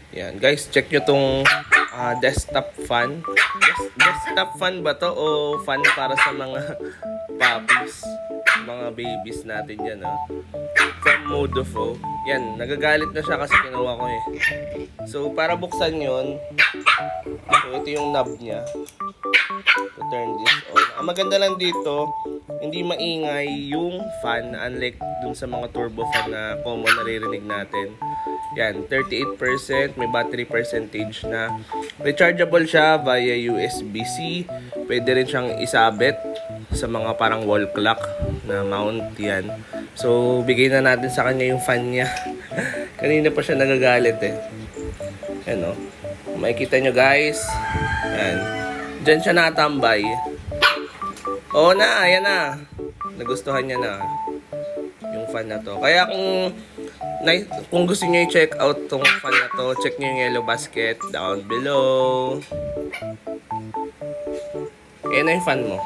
Yan, guys, check nyo tong desktop fan. Desktop fan ba to o fan para sa mga puppies, mga babies natin yan, from Modofo. Yan, nagagalit na siya kasi kinuha ko eh. So, para buksan yun, so ito yung knob niya to turn this on. Ang maganda lang dito, hindi maingay yung fan unlike dun sa mga turbo fan na common naririnig natin. Yan, 38%, may battery percentage na. Rechargeable siya via USB-C. Pwede rin siyang isabit sa mga parang wall clock na mount yan. So, bigay na natin sa kanya yung fan niya. Kanina pa siya nagagalit eh. Yan o. Makikita nyo guys. Yan. Diyan siya natambay. Oo na, ayan na. Nagustuhan niya na yung fan na to. Kaya kung gusto niyo i-check out tong fan na to, check niyo yung yellow basket down below. Ayan na yung fan mo.